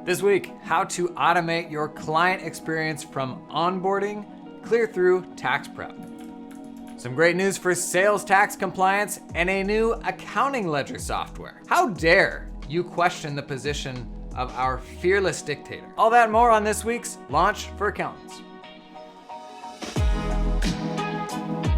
This week, how to automate your client experience from onboarding clear through tax prep. Some great news for sales tax compliance and a new accounting ledger software. How dare you question the position of our fearless dictator? All that and more on this week's Launch for Accountants.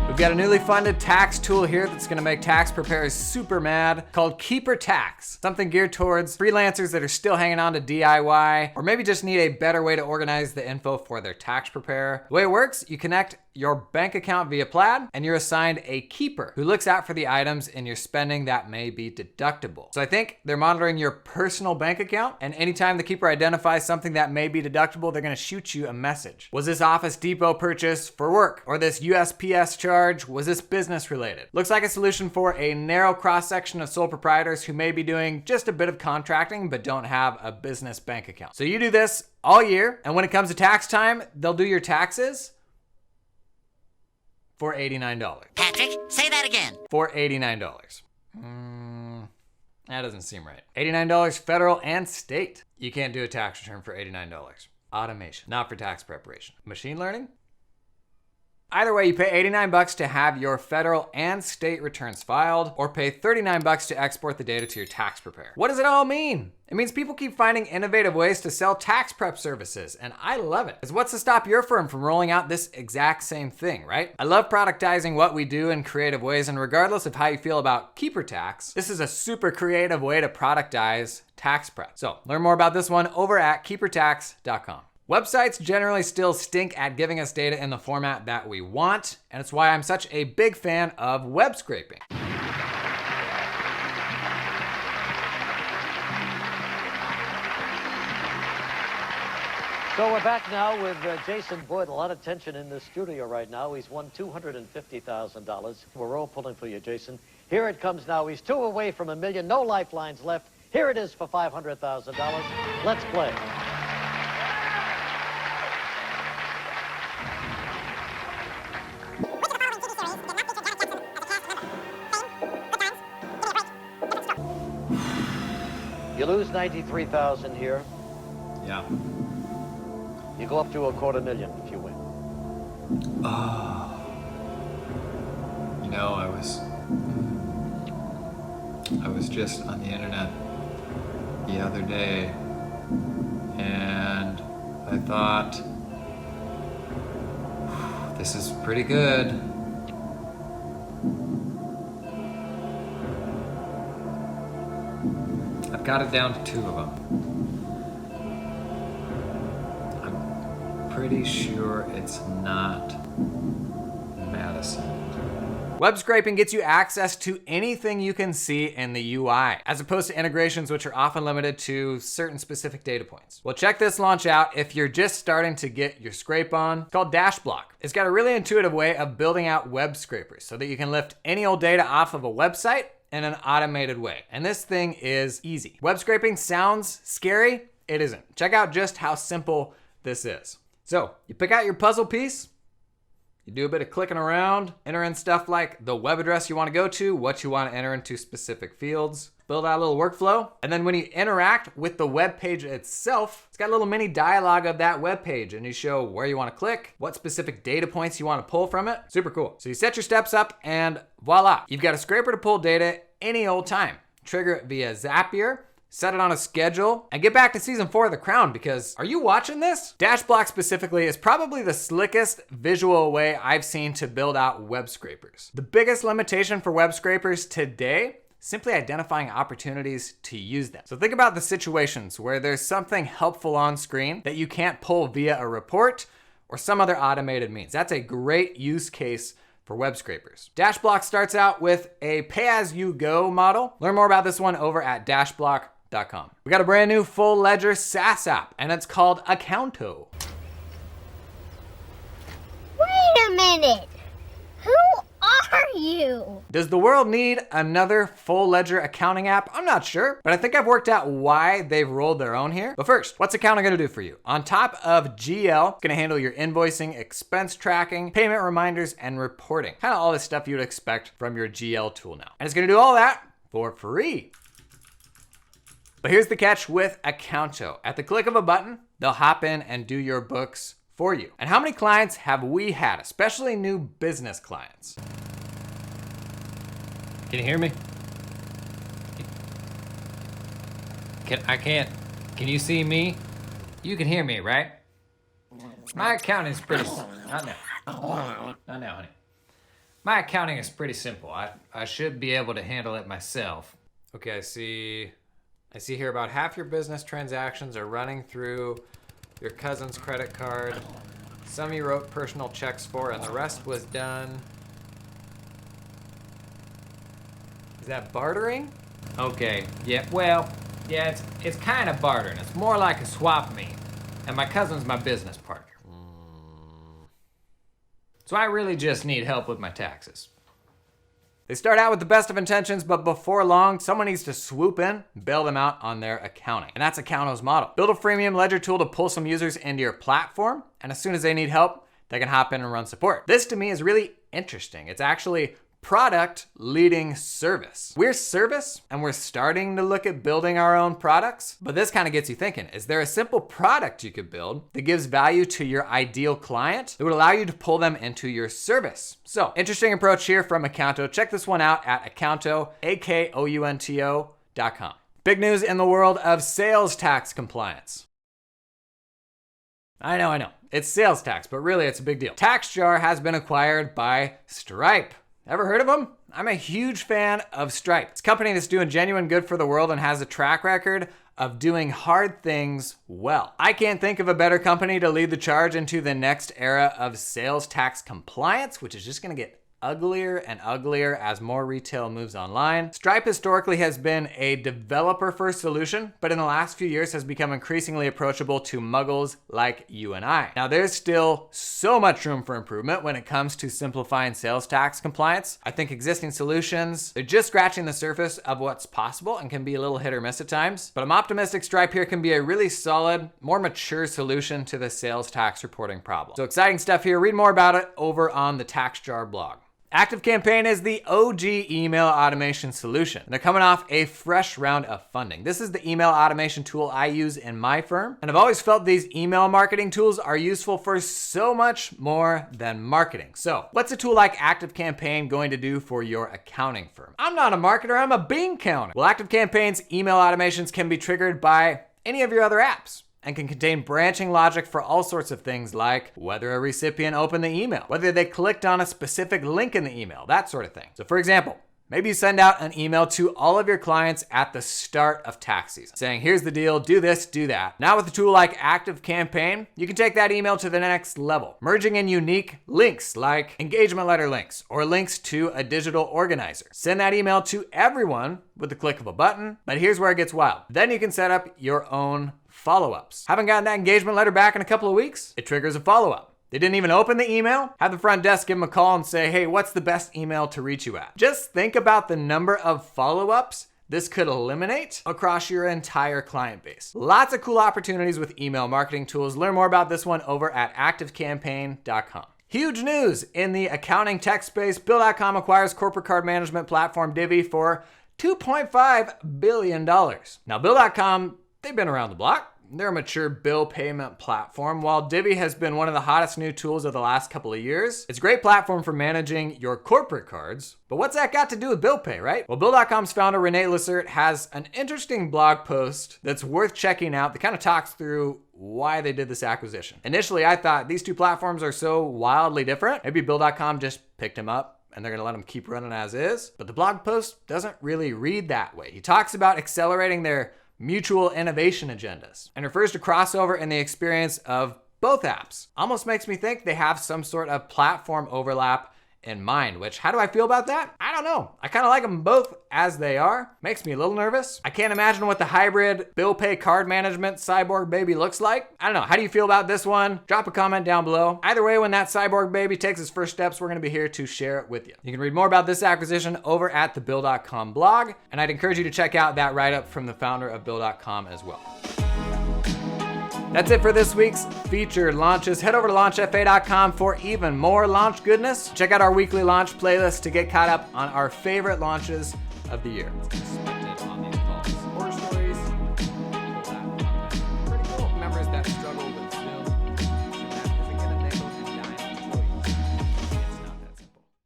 We've got a newly funded tax tool here that's gonna make tax preparers super mad called Keeper Tax. Something geared towards freelancers that are still hanging on to DIY, or maybe just need a better way to organize the info for their tax preparer. The way it works, you connect your bank account via Plaid, and you're assigned a keeper who looks out for the items in your spending that may be deductible. So I think they're monitoring your personal bank account, and anytime the keeper identifies something that may be deductible, they're gonna shoot you a message. Was this Office Depot purchase for work? Or this USPS charge, was this business related? Looks like a solution for a narrow cross-section of sole proprietors who may be doing just a bit of contracting but don't have a business bank account. So you do this all year, and when it comes to tax time, they'll do your taxes for $89. Patrick, say that again. For $89. That doesn't seem right. $89 federal and state. You can't do a tax return for $89. Automation, not for tax preparation. Machine learning? Either way, you pay $89 to have your federal and state returns filed, or pay $39 to export the data to your tax preparer. What does it all mean? It means people keep finding innovative ways to sell tax prep services, and I love it. Because what's to stop your firm from rolling out this exact same thing, right? I love productizing what we do in creative ways, and regardless of how you feel about Keeper Tax, this is a super creative way to productize tax prep. So learn more about this one over at keepertax.com. Websites generally still stink at giving us data in the format that we want, and it's why I'm such a big fan of web scraping. So we're back now with Jason Boyd. A lot of tension in the studio right now. He's won $250,000. We're all pulling for you, Jason. Here it comes now. He's 2 away from $1 million. No lifelines left. Here it is for $500,000. Let's play. You lose 93,000 here. Yeah. You go up to $250,000 if you win. Oh. You know, I was just on the internet the other day, and I thought, this is pretty good. I've got it down to 2 of them. I'm pretty sure it's not Madison. Web scraping gets you access to anything you can see in the UI, as opposed to integrations which are often limited to certain specific data points. Well, check this launch out if you're just starting to get your scrape on. It's called Dashblock. It's got a really intuitive way of building out web scrapers so that you can lift any old data off of a website in an automated way. And this thing is easy. Web scraping sounds scary. It isn't. Check out just how simple this is. So you pick out your puzzle piece, you do a bit of clicking around, enter in stuff like the web address you want to go to, what you want to enter into specific fields, build out a little workflow. And then when you interact with the web page itself, it's got a little mini dialogue of that web page, and you show where you want to click, what specific data points you want to pull from it. Super cool. So you set your steps up and voila, you've got a scraper to pull data any old time. Trigger it via Zapier, set it on a schedule, and get back to season 4 of The Crown, because are you watching this? Dashblock specifically is probably the slickest visual way I've seen to build out web scrapers. The biggest limitation for web scrapers today, simply identifying opportunities to use them. So think about the situations where there's something helpful on screen that you can't pull via a report or some other automated means. That's a great use case for web scrapers. Dashblock starts out with a pay-as-you-go model. Learn more about this one over at dashblock.com. We got a brand new full ledger SaaS app, and it's called Akounto. Wait a minute. Who are you? Does the world need another full ledger accounting app? I'm not sure, but I think I've worked out why they've rolled their own here. But first, what's Akounto gonna do for you? On top of GL, it's gonna handle your invoicing, expense tracking, payment reminders, and reporting. Kind of all the stuff you'd expect from your GL tool now. And it's gonna do all that for free. But here's the catch with Akounto. At the click of a button, they'll hop in and do your books for you. And how many clients have we had, especially new business clients? Can you hear me? Can you see me? You can hear me, right? My accounting is pretty, not now, honey. My accounting is pretty simple. I should be able to handle it myself. Okay, I see here about half your business transactions are running through your cousin's credit card. Some you wrote personal checks for, and the rest was done. Is that bartering? Okay, yeah, well, yeah, it's kind of bartering. It's more like a swap meet. And my cousin's my business partner. So I really just need help with my taxes. They start out with the best of intentions, but before long, someone needs to swoop in, bail them out on their accounting. And that's Akounto's model. Build a freemium ledger tool to pull some users into your platform, and as soon as they need help, they can hop in and run support. This to me is really interesting. It's actually product leading service. We're service and we're starting to look at building our own products, but this kind of gets you thinking, is there a simple product you could build that gives value to your ideal client that would allow you to pull them into your service? So interesting approach here from Akounto. Check this one out at Akounto, Akounto.com. Big news in the world of sales tax compliance. I know. It's sales tax, but really it's a big deal. TaxJar has been acquired by Stripe. Ever heard of them? I'm a huge fan of Stripe. It's a company that's doing genuine good for the world and has a track record of doing hard things well. I can't think of a better company to lead the charge into the next era of sales tax compliance, which is just gonna get uglier and uglier as more retail moves online. Stripe historically has been a developer-first solution, but in the last few years has become increasingly approachable to muggles like you and I. Now, there's still so much room for improvement when it comes to simplifying sales tax compliance. I think existing solutions, they're just scratching the surface of what's possible and can be a little hit or miss at times, but I'm optimistic Stripe here can be a really solid, more mature solution to the sales tax reporting problem. So exciting stuff here. Read more about it over on the TaxJar blog. ActiveCampaign is the OG email automation solution. They're coming off a fresh round of funding. This is the email automation tool I use in my firm, and I've always felt these email marketing tools are useful for so much more than marketing. So what's a tool like ActiveCampaign going to do for your accounting firm? I'm not a marketer, I'm a bean counter. Well, ActiveCampaign's email automations can be triggered by any of your other apps and can contain branching logic for all sorts of things like whether a recipient opened the email, whether they clicked on a specific link in the email, that sort of thing. So for example, maybe you send out an email to all of your clients at the start of tax season, saying, here's the deal, do this, do that. Now with a tool like ActiveCampaign, you can take that email to the next level, merging in unique links like engagement letter links or links to a digital organizer. Send that email to everyone with the click of a button, but here's where it gets wild. Then you can set up your own follow-ups. Haven't gotten that engagement letter back in a couple of weeks? It triggers a follow-up. They didn't even open the email? Have the front desk give them a call and say, hey, what's the best email to reach you at? Just think about the number of follow-ups this could eliminate across your entire client base. Lots of cool opportunities with email marketing tools. Learn more about this one over at ActiveCampaign.com. Huge news in the accounting tech space. Bill.com acquires corporate card management platform Divvy for $2.5 billion. Now, Bill.com, they've been around the block. They're a mature bill payment platform. While Divvy has been one of the hottest new tools of the last couple of years, it's a great platform for managing your corporate cards. But what's that got to do with bill pay, right? Well, Bill.com's founder, Renee Lissert, has an interesting blog post that's worth checking out that kind of talks through why they did this acquisition. Initially, I thought these two platforms are so wildly different. Maybe Bill.com just picked him up and they're gonna let them keep running as is. But the blog post doesn't really read that way. He talks about accelerating their mutual innovation agendas and refers to crossover in the experience of both apps. Almost makes me think they have some sort of platform overlap in mind, which, how do I feel about that? I don't know. I kind of like them both as they are. Makes me a little nervous. I can't imagine what the hybrid bill pay card management cyborg baby looks like. I don't know. How do you feel about this one? Drop a comment down below. Either way, when that cyborg baby takes its first steps, we're gonna be here to share it with you. You can read more about this acquisition over at the Bill.com blog, and I'd encourage you to check out that write-up from the founder of Bill.com as well. That's it for this week's featured launches. Head over to launchfa.com for even more launch goodness. Check out our weekly launch playlist to get caught up on our favorite launches of the year.